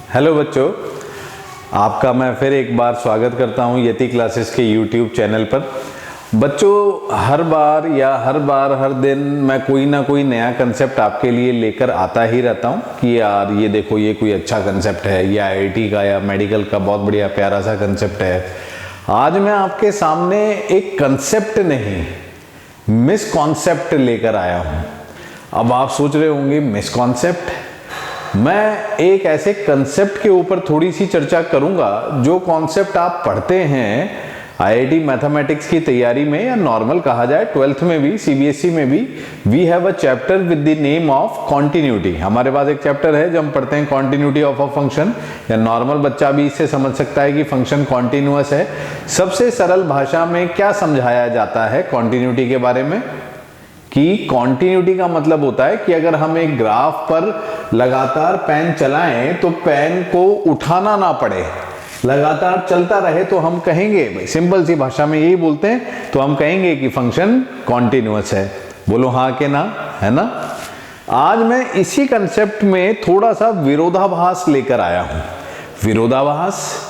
Hello बच्चों, आपका मैं फिर एक बार स्वागत करता हूं यति क्लासेस के यूट्यूब चैनल पर। बच्चों, हर दिन मैं कोई ना कोई नया कंसेप्ट आपके लिए लेकर आता ही रहता हूं कि यार ये देखो, ये कोई अच्छा कंसेप्ट है, या आईआईटी का या मेडिकल का बहुत बढ़िया प्यारा सा कंसेप्ट है। आज मैं आपके सामने एक कंसेप्ट नहीं, मिस कॉन्सेप्ट लेकर आया हूं। अब आप सोच रहे होंगे मिस कॉन्सेप्ट, मैं एक ऐसे कंसेप्ट के ऊपर थोड़ी सी चर्चा करूंगा जो कॉन्सेप्ट आप पढ़ते हैं आईआईटी मैथमेटिक्स की तैयारी में, या नॉर्मल कहा जाए 12th में भी, सीबीएसई में भी। We have a chapter with the name of continuity. हमारे पास एक चैप्टर है जब हम पढ़ते हैं कॉन्टिन्यूटी ऑफ अ फंक्शन, या नॉर्मल बच्चा भी इससे समझ सकता है कि फंक्शन कॉन्टिन्यूअस है। सबसे सरल भाषा में क्या समझाया जाता है कॉन्टिन्यूटी के बारे में, कि कॉन्टिन्यूटी का मतलब होता है कि अगर हम एक ग्राफ पर लगातार पेन चलाएं तो पेन को उठाना ना पड़े, लगातार चलता रहे, तो हम कहेंगे, भाई सिंपल सी भाषा में यही बोलते हैं, तो हम कहेंगे कि फंक्शन कॉन्टिन्यूअस है। बोलो हाँ के ना, है ना। आज मैं इसी कंसेप्ट में थोड़ा सा विरोधाभास लेकर आया हूं। विरोधाभास,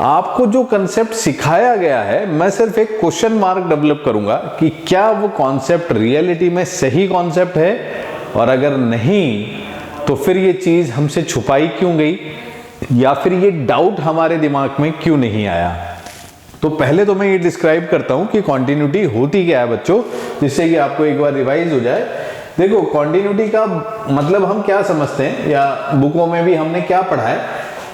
आपको जो कंसेप्ट सिखाया गया है, मैं सिर्फ एक क्वेश्चन मार्क डेवलप करूंगा कि क्या वो कॉन्सेप्ट रियलिटी में सही कॉन्सेप्ट है, और अगर नहीं तो फिर ये चीज हमसे छुपाई क्यों गई, या फिर ये डाउट हमारे दिमाग में क्यों नहीं आया। तो पहले तो मैं ये डिस्क्राइब करता हूं कि कॉन्टिन्यूटी होती क्या है बच्चों, जिससे कि आपको एक बार रिवाइज हो जाए। देखो, कॉन्टिन्यूटी का मतलब हम क्या समझते हैं, या बुकों में भी हमने क्या पढ़ा है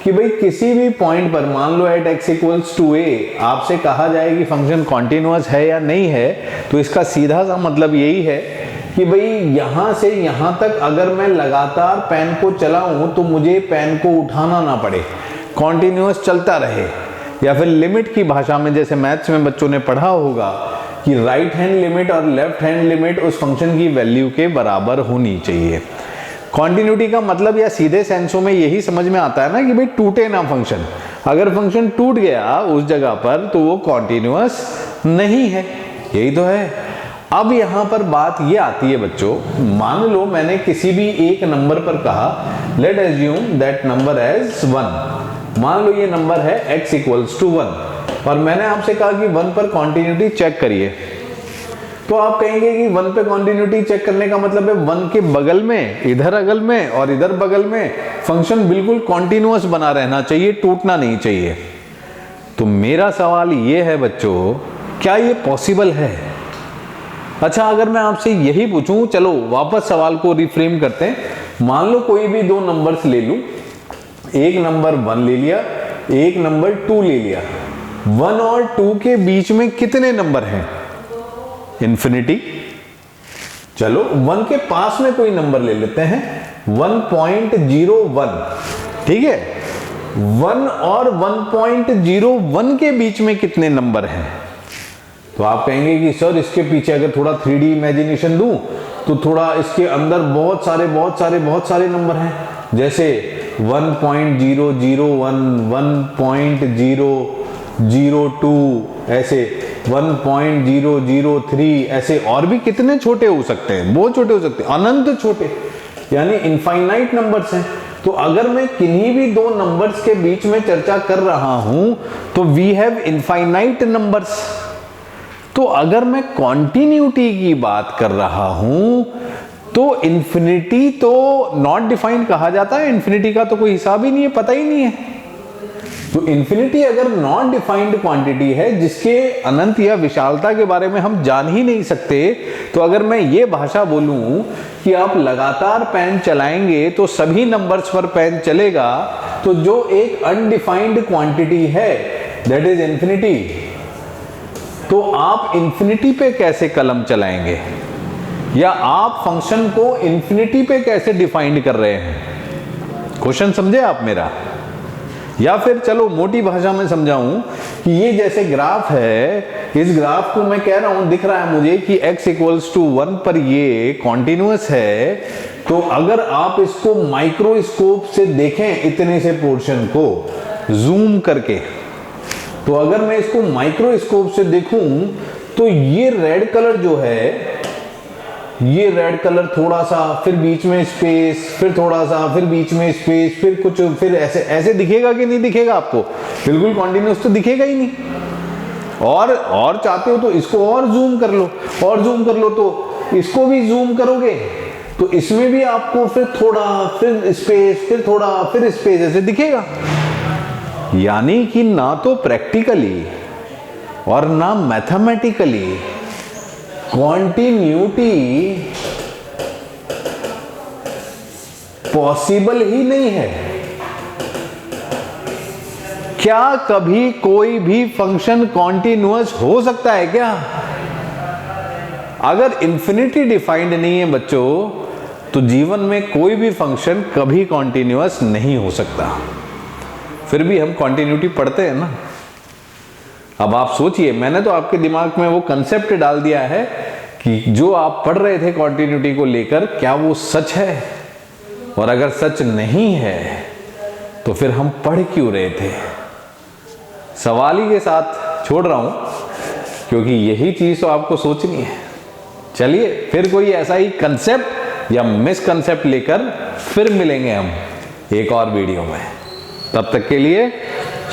कि भाई किसी भी पॉइंट पर, मान लो एट x इक्वल्स टू ए, आपसे कहा जाए कि फंक्शन कॉन्टिन्यूअस है या नहीं है, तो इसका सीधा सा मतलब यही है कि भाई यहां से यहां तक अगर मैं लगातार पेन को चलाऊं तो मुझे पेन को उठाना ना पड़े, कॉन्टिन्यूअस चलता रहे। या फिर लिमिट की भाषा में, जैसे मैथ्स में बच्चों ने पढ़ा होगा कि राइट हैंड लिमिट और लेफ्ट हैंड लिमिट उस फंक्शन की वैल्यू के बराबर होनी चाहिए। कॉन्टिन्यूटी का मतलब, या सीधे सेंसों में यही समझ में आता है ना कि भाई टूटे ना फंक्शन। अगर फंक्शन टूट गया उस जगह पर तो वो कॉन्टिन्यूअस नहीं है, यही तो है। अब यहां पर बात ये आती है बच्चों, मान लो मैंने किसी भी एक नंबर पर कहा, let assume that number as 1। मान लो ये नंबर है x इक्वल्स टू 1, और मैंने आपसे कहा कि 1 पर कॉन्टिन्यूटी चेक करिए। तो आप कहेंगे कि 1 पे कॉन्टिन्यूटी चेक करने का मतलब है 1 के बगल में, इधर अगल में और इधर बगल में फंक्शन बिल्कुल कॉन्टिन्यूअस बना रहना चाहिए, टूटना नहीं चाहिए। तो मेरा सवाल ये है बच्चों, क्या ये पॉसिबल है? अच्छा, अगर मैं आपसे यही पूछूं, चलो वापस सवाल को रिफ्रेम करते हैं। मान लो कोई भी दो नंबर्स ले लूं, एक नंबर 1 ले लिया, एक नंबर 2 ले लिया। 1 और 2 के बीच में कितने नंबर हैं? इंफिनिटी। चलो 1 के पास में कोई नंबर ले लेते हैं, 1.01, ठीक है। 1 और 1.01 के बीच में कितने नंबर हैं? तो आप कहेंगे कि सर इसके पीछे अगर थोड़ा 3D इमेजिनेशन दूं तो थोड़ा इसके अंदर बहुत सारे नंबर हैं, जैसे 1.001, 1.002, ऐसे 1.003, ऐसे और भी कितने छोटे हो सकते हैं, बहुत छोटे हो सकते हैं, अनंत छोटे, यानी इनफाइनाइट नंबर्स हैं। तो अगर मैं किन्हीं भी दो नंबर्स के बीच में चर्चा कर रहा हूं तो वी हैव इनफाइनाइट नंबर्स। तो अगर मैं कॉन्टिन्यूटी की बात कर रहा हूं तो इंफिनिटी तो नॉट डिफाइंड कहा जाता है, इंफिनिटी का तो कोई हिसाब ही नहीं है, पता ही नहीं है। तो इंफिनिटी अगर नॉन डिफाइंड क्वांटिटी है, जिसके अनंत या विशालता के बारे में हम जान ही नहीं सकते, तो अगर मैं ये भाषा बोलूं कि आप लगातार पेन चलाएंगे तो सभी नंबर्स पर पेन चलेगा, तो जो एक अनडिफाइंड क्वांटिटी है दैट इज इंफिनिटी, तो आप इंफिनिटी पे कैसे कलम चलाएंगे, या आप फंक्शन को इंफिनिटी पे कैसे डिफाइंड कर रहे हैं? क्वेश्चन समझे आप मेरा? या फिर चलो मोटी भाषा में समझाऊं कि ये जैसे ग्राफ है, इस ग्राफ को मैं कह रहा हूं, दिख रहा है मुझे कि x इक्वल्स टू 1 पर ये कॉन्टिन्यूअस है। तो अगर आप इसको माइक्रोस्कोप से देखें, इतने से पोर्शन को जूम करके, तो अगर मैं इसको माइक्रोस्कोप से देखूं तो ये रेड कलर जो है ये रेड कलर थोड़ा सा, फिर बीच में स्पेस, फिर थोड़ा सा, फिर बीच में स्पेस, फिर कुछ, फिर ऐसे ऐसे दिखेगा कि नहीं दिखेगा आपको? बिल्कुल कॉन्टिन्यूस तो दिखेगा ही नहीं। और चाहते हो तो इसको और जूम कर लो, और जूम कर लो, तो इसको भी जूम करोगे तो इसमें भी आपको फिर थोड़ा, फिर स्पेस, फिर थोड़ा, फिर स्पेस, ऐसे दिखेगा। यानी कि ना तो प्रैक्टिकली और ना मैथमेटिकली कॉन्टिन्यूटी पॉसिबल ही नहीं है। क्या कभी कोई भी फंक्शन कॉन्टिन्यूअस हो सकता है क्या? अगर इंफिनिटी डिफाइंड नहीं है बच्चों, तो जीवन में कोई भी फंक्शन कभी कॉन्टिन्यूअस नहीं हो सकता। फिर भी हम कॉन्टिन्यूटी पढ़ते हैं ना। अब आप सोचिए, मैंने तो आपके दिमाग में वो कंसेप्ट डाल दिया है कि जो आप पढ़ रहे थे कॉन्टिन्यूटी को लेकर, क्या वो सच है? और अगर सच नहीं है तो फिर हम पढ़ क्यों रहे थे? सवाल ही के साथ छोड़ रहा हूं, क्योंकि यही चीज तो आपको सोचनी है। चलिए फिर कोई ऐसा ही कंसेप्ट या मिसकंसेप्ट लेकर फिर मिलेंगे हम एक और वीडियो में। तब तक के लिए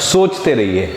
सोचते रहिए।